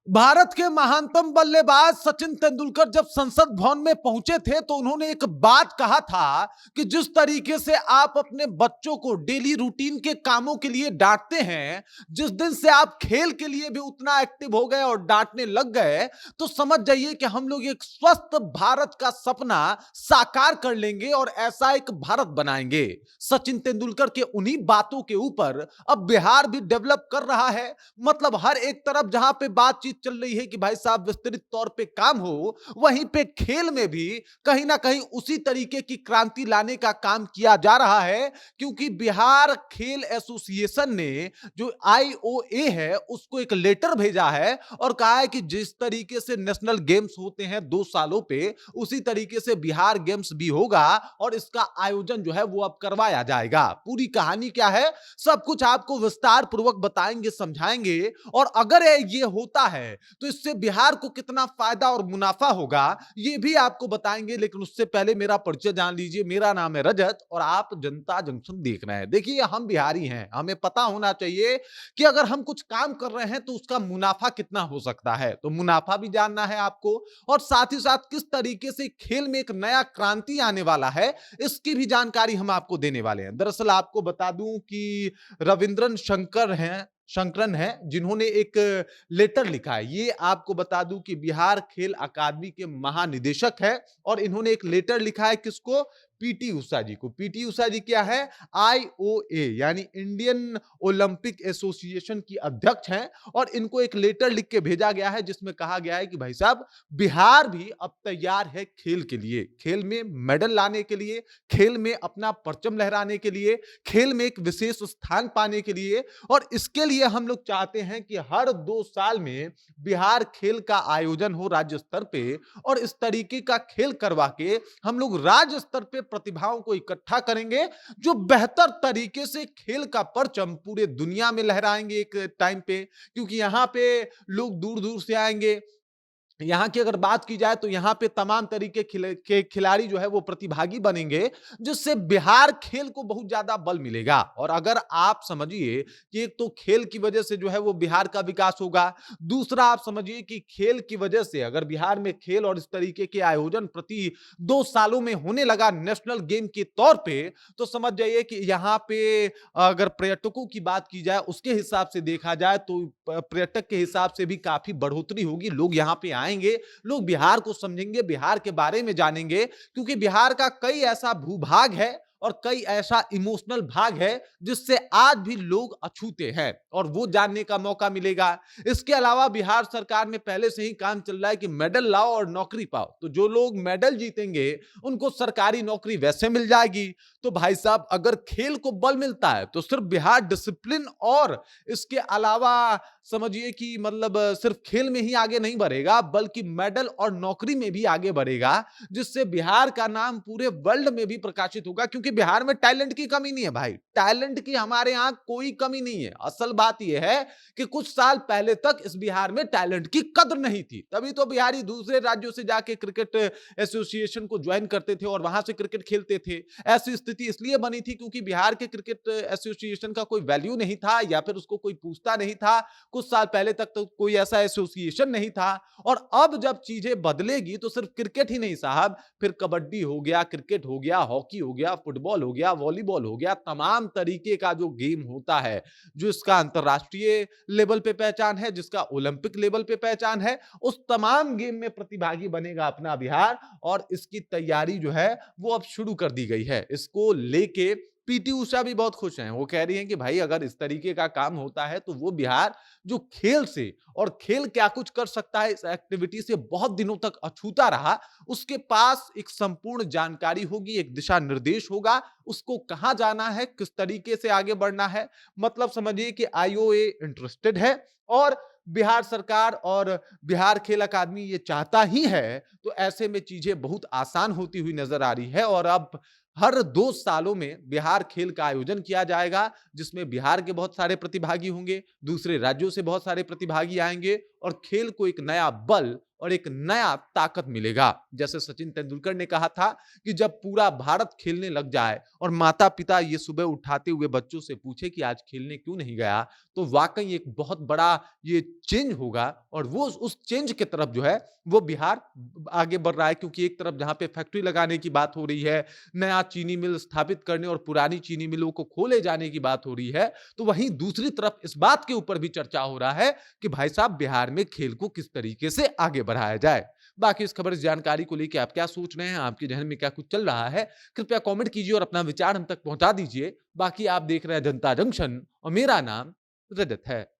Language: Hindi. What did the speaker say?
भारत के महानतम बल्लेबाज सचिन तेंदुलकर जब संसद भवन में पहुंचे थे तो उन्होंने एक बात कहा था कि जिस तरीके से आप अपने बच्चों को डेली रूटीन के कामों के लिए डांटते हैं, जिस दिन से आप खेल के लिए भी उतना एक्टिव हो गए और डांटने लग गए, तो समझ जाइए कि हम लोग एक स्वस्थ भारत का सपना साकार कर लेंगे और ऐसा एक भारत बनाएंगे। सचिन तेंदुलकर के उन्हीं बातों के ऊपर अब बिहार भी डेवलप कर रहा है। मतलब हर एक तरफ जहां पे बातचीत चल रही है कि भाई साहब विस्तृत तौर पे काम हो, वहीं पे खेल में भी कहीं ना कहीं उसी तरीके की क्रांति लाने का काम किया जा रहा है। क्योंकि बिहार खेल एसोसिएशन ने जो आईओए है उसको एक लेटर भेजा है और कहा है कि जिस तरीके से नेशनल गेम्स होते हैं 2 सालों पे, उसी तरीके से बिहार गेम्स भी होगा और इसका आयोजन जो है वो अब करवाया जाएगा। पूरी कहानी क्या है, सब कुछ आपको विस्तार पूर्वक बताएंगे, समझाएंगे। और अगर ये होता है तो इससे बिहार को कितना फायदा और मुनाफा होगा ये भी आपको बताएंगे। लेकिन उससे पहले मेरा परिचय जान लीजिए। मेरा नाम है रजत और आप जनता जंक्शन देख रहे हैं। देखिए, हम बिहारी हैं, हमें पता होना चाहिए कि अगर हम कुछ काम कर रहे हैं तो उसका मुनाफा कितना हो सकता है। तो मुनाफा भी जानना है आपको और साथ ही साथ किस तरीके से खेल में एक नया क्रांति आने वाला है, इसकी भी जानकारी हम आपको देने वाले हैं। दरअसल आपको बता दूं कि रविंद्रन शंकरन हैं जिन्होंने एक लेटर लिखा है। ये आपको बता दूं कि बिहार खेल अकादमी के महानिदेशक है और इन्होंने एक लेटर लिखा है किसको? पीटी उषा जी को। पीटी उषा जी क्या है? आईओए यानी इंडियन ओलंपिक एसोसिएशन की अध्यक्ष हैं और इनको एक लेटर लिख के भेजा गया है जिसमें कहा गया है कि भाई साहब बिहार भी अब तैयार है खेल के लिए, खेल में मेडल लाने के लिए, खेल में अपना परचम लहराने के लिए, खेल में एक विशेष स्थान पाने के लिए। और इसके लिए हम लोग चाहते हैं कि हर 2 साल में बिहार खेल का आयोजन हो राज्य स्तर पे और इस तरीके का खेल करवा के हम लोग राज्य स्तर पे प्रतिभाओं को इकट्ठा करेंगे जो बेहतर तरीके से खेल का परचम पूरे दुनिया में लहराएंगे एक टाइम पे। क्योंकि यहां पे लोग दूर दूर से आएंगे। यहाँ की अगर बात की जाए तो यहाँ पे तमाम तरीके के खिलाड़ी जो है वो प्रतिभागी बनेंगे जिससे बिहार खेल को बहुत ज्यादा बल मिलेगा। और अगर आप समझिए कि एक तो खेल की वजह से जो है वो बिहार का विकास होगा, दूसरा आप समझिए कि खेल की वजह से अगर बिहार में खेल और इस तरीके के आयोजन प्रति 2 सालों में होने लगा नेशनल गेम के तौर पे, तो समझ जाइए कि यहाँ पे अगर पर्यटकों की बात की जाए उसके हिसाब से देखा जाए तो पर्यटक के हिसाब से भी काफी बढ़ोतरी होगी। लोग यहाँ पे आएंगे, लोग बिहार को समझेंगे, बिहार के बारे में जानेंगे। क्योंकि बिहार का कई ऐसा भूभाग है और कई ऐसा इमोशनल भाग है जिससे आज भी लोग अछूते हैं और वो जानने का मौका मिलेगा। इसके अलावा बिहार सरकार में पहले से ही काम चल रहा है कि मेडल लाओ और नौकरी पाओ। तो जो लोग मेडल जीतेंगे उनको सरकारी नौकरी वैसे मिल जाएगी। तो भाई साहब, अगर खेल को बल मिलता है तो सिर्फ बिहार डिसिप्लिन और इसके अलावा समझिए कि मतलब सिर्फ खेल में ही आगे नहीं बढ़ेगा बल्कि मेडल और नौकरी में भी आगे बढ़ेगा, जिससे बिहार का नाम पूरे वर्ल्ड में भी प्रकाशित होगा। क्योंकि बिहार में टैलेंट की कमी नहीं है भाई, टैलेंट की हमारे यहां कोई कमी नहीं है। असल बात यह है कि कुछ साल पहले तक इस बिहार में टैलेंट की कद्र नहीं थी, तभी तो बिहारी दूसरे राज्यों से जाके क्रिकेट एसोसिएशन को ज्वाइन करते थे और वहां से क्रिकेट खेलते थे। ऐसी स्थिति इसलिए बनी थी क्योंकि बिहार के क्रिकेट एसोसिएशन का कोई वैल्यू नहीं था या फिर उसको कोई पूछता नहीं था। कुछ साल पहले तक तो कोई ऐसा एसोसिएशन नहीं था। और अब जब चीजें बदलेगी तो सिर्फ क्रिकेट ही नहीं साहब, फिर कबड्डी हो गया, क्रिकेट हो गया, हॉकी हो गया, फुटबॉल हो गया, वॉलीबॉल हो गया, तमाम तरीके का जो गेम होता है, जो इसका अंतरराष्ट्रीय लेवल पे पहचान है, जिसका ओलंपिक लेवल पे पहचान है, उस तमाम गेम में प्रतिभागी बनेगा अपना बिहार। और इसकी तैयारी जो है वो अब शुरू कर दी गई है। इसको लेके पीटी उषा भी बहुत खुश हैं। वो कह रही हैं कि भाई अगर इस तरीके का काम होता है तो वो बिहार जो खेल से और खेल क्या कुछ कर सकता है इस एक्टिविटी से बहुत दिनों तक अछूता रहा, उसके पास एक संपूर्ण जानकारी होगी, एक दिशा निर्देश होगा, उसको कहां जाना है, किस तरीके से आगे बढ़ना है। मतलब समझिए कि आईओए इंटरेस्टेड है और बिहार सरकार और बिहार खेल अकादमी ये चाहता ही है। तो ऐसे में चीजें बहुत आसान होती हुई नजर आ रही है। और अब हर 2 सालों में बिहार खेल का आयोजन किया जाएगा जिसमें बिहार के बहुत सारे प्रतिभागी होंगे, दूसरे राज्यों से बहुत सारे प्रतिभागी आएंगे और खेल को एक नया बल और एक नया ताकत मिलेगा। जैसे सचिन तेंदुलकर ने कहा था कि जब पूरा भारत खेलने लग जाए और माता-पिता ये सुबह उठाते हुए बच्चों से पूछे कि आज खेलने क्यों नहीं गया, तो वाक़ई एक बहुत बड़ा ये चेंज होगा और वो उस चेंज की तरफ जो है वो बिहार आगे बढ़ रहा है, क्योंकि एक तरफ जहाँ पे फैक्ट्री लगाने की बात हो रही है, नया चीनी मिल स्थापित करने और पुरानी चीनी मिलों को खोले जाने की बात हो रही है, तो वहीं दूसरी तरफ इस बात के ऊपर भी चर्चा हो रहा है कि भाई साहब बिहार में खेल को किस तरीके से आगे बढ़ाया जाए। बाकी इस खबर, इस जानकारी को लेके आप क्या सोच रहे हैं? आपके ज़हन में क्या कुछ चल रहा है? कृपया कमेंट कीजिए और अपना विचार हम तक पहुँचा दीजिए। बाकी आप देख रहे हैं जनता जंक्शन और मेरा नाम रजत है।